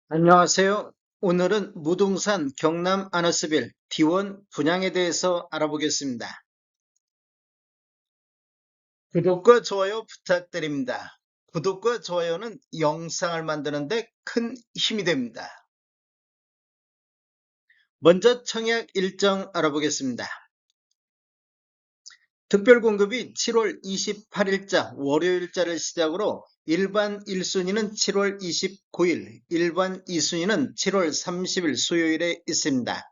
안녕하세요. 오늘은 무등산 경남 아너스빌 D1 분양에 대해서 알아보겠습니다. 구독과 좋아요 부탁드립니다. 구독과 좋아요는 영상을 만드는데 큰 힘이 됩니다. 먼저 청약 일정 알아보겠습니다. 특별공급이 7월 28일자 월요일자를 시작으로 일반 1순위는 7월 29일, 일반 2순위는 7월 30일 수요일에 있습니다.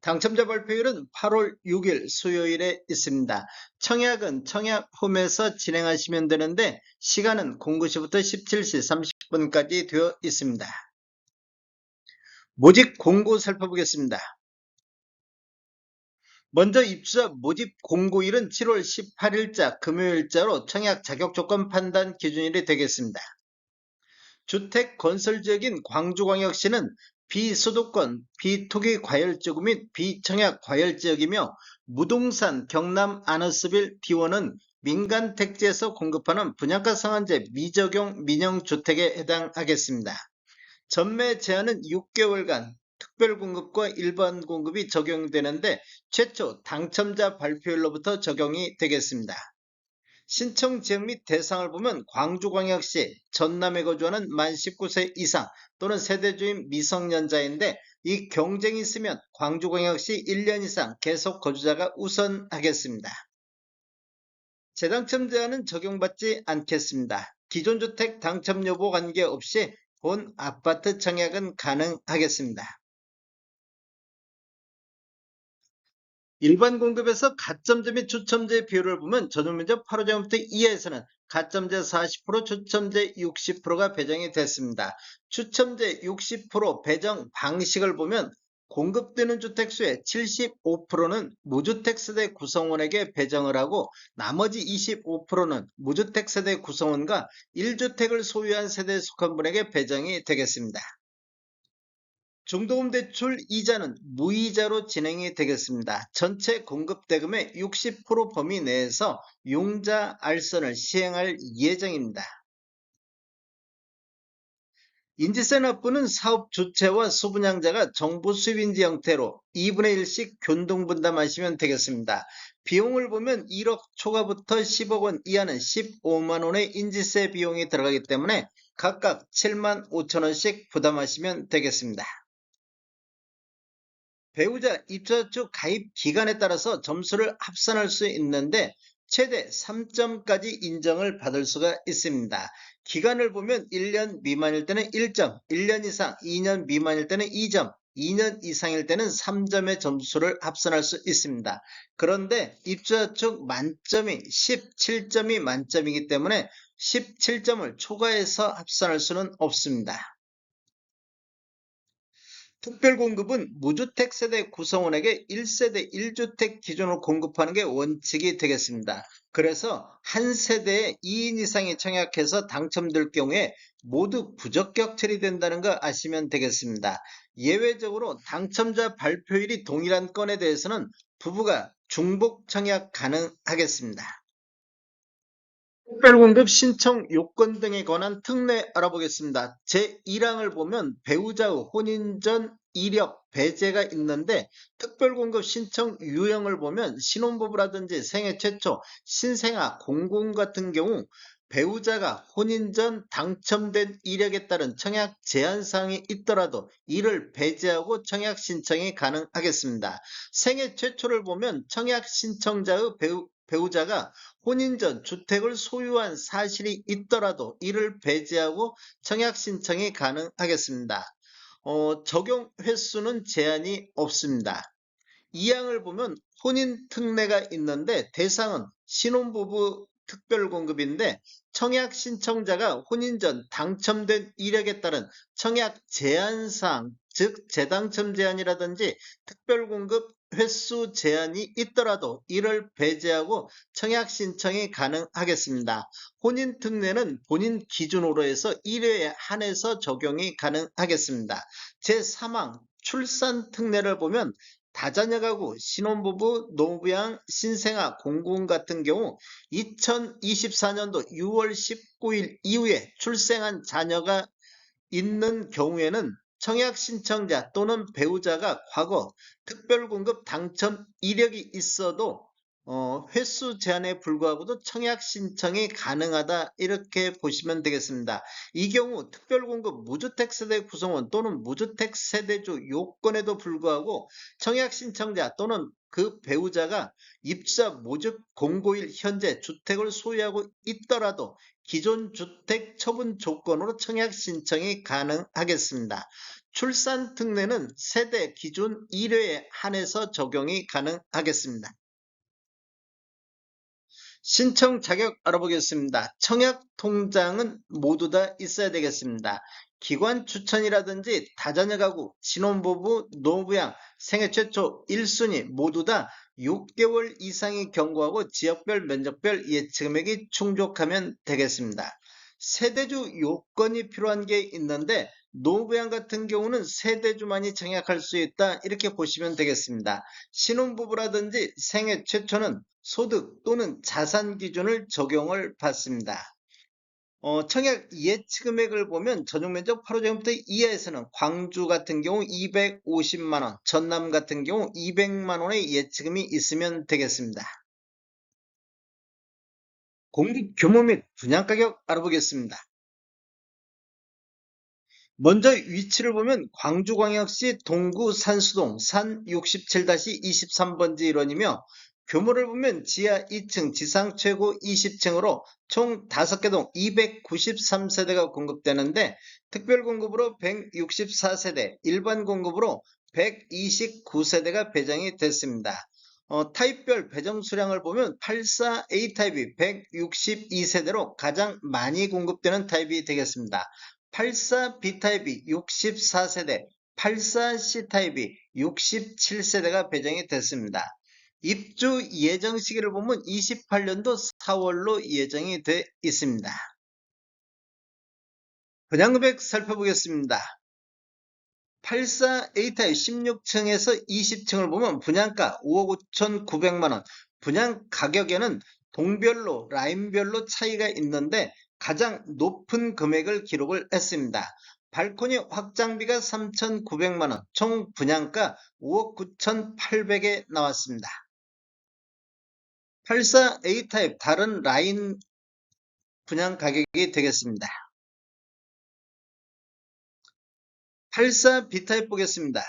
당첨자 발표일은 8월 6일 수요일에 있습니다. 청약은 청약홈에서 진행하시면 되는데 시간은 09시부터 17시 30분까지 되어 있습니다. 모집 공고 살펴보겠습니다. 먼저 입주자 모집 공고일은 7월 18일자 금요일자로 청약 자격조건 판단 기준일이 되겠습니다. 주택 건설 지역인 광주광역시는 비수도권, 비토기 과열지구 및 비청약 과열지역이며 무동산 경남 아너스빌 D1은 민간 택지에서 공급하는 분양가 상한제 미적용 민영주택에 해당하겠습니다. 전매 제한은 6개월간 특별공급과 일반 공급이 적용되는데 최초 당첨자 발표일로부터 적용이 되겠습니다. 신청 지역 및 대상을 보면 광주광역시 전남에 거주하는 만 19세 이상 또는 세대주인 미성년자인데 이 경쟁이 있으면 광주광역시 1년 이상 계속 거주자가 우선하겠습니다. 재당첨 제한은 적용받지 않겠습니다. 기존 주택 당첨 여부 관계없이 본 아파트 청약은 가능하겠습니다. 일반 공급에서 가점제 및 추첨제 비율을 보면 전용면적 8호제곱미터 이하에서는 가점제 40%, 추첨제 60%가 배정이 됐습니다. 추첨제 60% 배정 방식을 보면 공급되는 주택수의 75%는 무주택 세대 구성원에게 배정을 하고 나머지 25%는 무주택 세대 구성원과 1주택을 소유한 세대에 속한 분에게 배정이 되겠습니다. 중도금 대출 이자는 무이자로 진행이 되겠습니다. 전체 공급 대금의 60% 범위 내에서 융자 알선을 시행할 예정입니다. 인지세 납부는 사업 주체와 수분양자가 정부 수입인지 형태로 2분의 1씩 균등분담하시면 되겠습니다. 비용을 보면 1억 초과부터 10억 원 이하는 15만 원의 인지세 비용이 들어가기 때문에 각각 7만 5천 원씩 부담하시면 되겠습니다. 배우자 입주자 쪽 가입 기간에 따라서 점수를 합산할 수 있는데 최대 3점까지 인정을 받을 수가 있습니다. 기간을 보면 1년 미만일 때는 1점, 1년 이상 2년 미만일 때는 2점, 2년 이상일 때는 3점의 점수를 합산할 수 있습니다. 그런데 입주자 쪽 만점이 17점이 만점이기 때문에 17점을 초과해서 합산할 수는 없습니다. 특별공급은 무주택 세대 구성원에게 1세대 1주택 기준으로 공급하는 게 원칙이 되겠습니다. 그래서 한 세대에 2인 이상이 청약해서 당첨될 경우에 모두 부적격 처리된다는 거 아시면 되겠습니다. 예외적으로 당첨자 발표일이 동일한 건에 대해서는 부부가 중복 청약 가능하겠습니다. 특별공급 신청 요건 등에 관한 특례 알아보겠습니다. 제1항을 보면 배우자의 혼인 전 이력 배제가 있는데 특별공급 신청 유형을 보면 신혼부부라든지 생애 최초 신생아 공공 같은 경우 배우자가 혼인 전 당첨된 이력에 따른 청약 제한사항이 있더라도 이를 배제하고 청약 신청이 가능하겠습니다. 생애 최초를 보면 청약 신청자의 배우자가 혼인 전 주택을 소유한 사실이 있더라도 이를 배제하고 청약 신청이 가능하겠습니다. 적용 횟수는 제한이 없습니다. 이 항을 보면 혼인 특례가 있는데 대상은 신혼부부 특별공급인데 청약 신청자가 혼인 전 당첨된 이력에 따른 청약 제한사항, 즉 재당첨 제한이라든지 특별공급 횟수 제한이 있더라도 이를 배제하고 청약 신청이 가능하겠습니다. 혼인 특례는 본인 기준으로 해서 1회에 한해서 적용이 가능하겠습니다. 제3항 출산 특례를 보면 다자녀 가구, 신혼부부, 노부양, 신생아, 공공 같은 경우 2024년도 6월 19일 이후에 출생한 자녀가 있는 경우에는 청약 신청자 또는 배우자가 과거 특별공급 당첨 이력이 있어도 횟수 제한에 불구하고도 청약 신청이 가능하다 이렇게 보시면 되겠습니다. 이 경우 특별공급 무주택 세대 구성원 또는 무주택 세대주 요건에도 불구하고 청약 신청자 또는 그 배우자가 입주자 모집 공고일 현재 주택을 소유하고 있더라도 기존 주택 처분 조건으로 청약 신청이 가능하겠습니다. 출산 특례는 세대 기준 1회에 한해서 적용이 가능하겠습니다. 신청 자격 알아보겠습니다. 청약 통장은 모두 다 있어야 되겠습니다. 기관 추천이라든지 다자녀 가구, 신혼부부, 노부양, 생애 최초 1순위 모두 다 6개월 이상이 경고하고 지역별 면적별 예치금액이 충족하면 되겠습니다. 세대주 요건이 필요한 게 있는데 노부양 같은 경우는 세대주만이 청약할 수 있다 이렇게 보시면 되겠습니다. 신혼부부라든지 생애 최초는 소득 또는 자산 기준을 적용을 받습니다. 청약 예치금액을 보면 전용면적 8호제곱미터 이하에서는 광주 같은 경우 250만원, 전남 같은 경우 200만원의 예치금이 있으면 되겠습니다. 공급 규모 및 분양가격 알아보겠습니다. 먼저 위치를 보면 광주광역시 동구 산수동 산 67-23번지 일원이며 규모를 보면 지하 2층 지상 최고 20층으로 총 5개 동 293세대가 공급되는데 특별 공급으로 164세대, 일반 공급으로 129세대가 배정이 됐습니다. 타입별 배정 수량을 보면 84A 타입이 162세대로 가장 많이 공급되는 타입이 되겠습니다. 84B타입이 64세대, 84C타입이 67세대가 배정이 됐습니다. 입주 예정 시기를 보면 28년도 4월로 예정이 돼 있습니다. 분양금액 살펴보겠습니다. 84A타입 16층에서 20층을 보면 분양가 5억 5,900만원, 분양 가격에는 동별로 라인별로 차이가 있는데 가장 높은 금액을 기록을 했습니다. 발코니 확장비가 3,900만원, 총 분양가 5억 9,800에 나왔습니다. 84A타입 다른 라인 분양 가격이 되겠습니다. 84B타입 보겠습니다.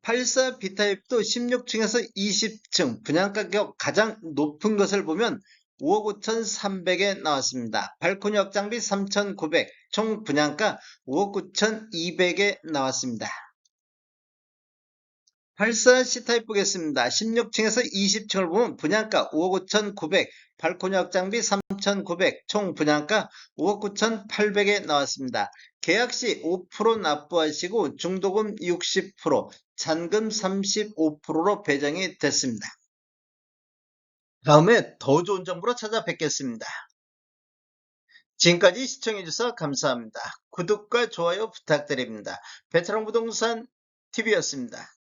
84B타입도 16층에서 20층 분양가격 가장 높은 것을 보면 5억 5,300에 나왔습니다. 발코니 확장비 3,900, 총 분양가 5억 9,200에 나왔습니다. 84C타입 보겠습니다. 16층에서 20층을 보면 분양가 5억 5,900, 발코니 확장비 3,900, 총 분양가 5억 9,800에 나왔습니다. 계약시 5% 납부하시고 중도금 60%, 잔금 35%로 배정이 됐습니다. 다음에 더 좋은 정보로 찾아뵙겠습니다. 지금까지 시청해주셔서 감사합니다. 구독과 좋아요 부탁드립니다. 베테랑 부동산 TV였습니다.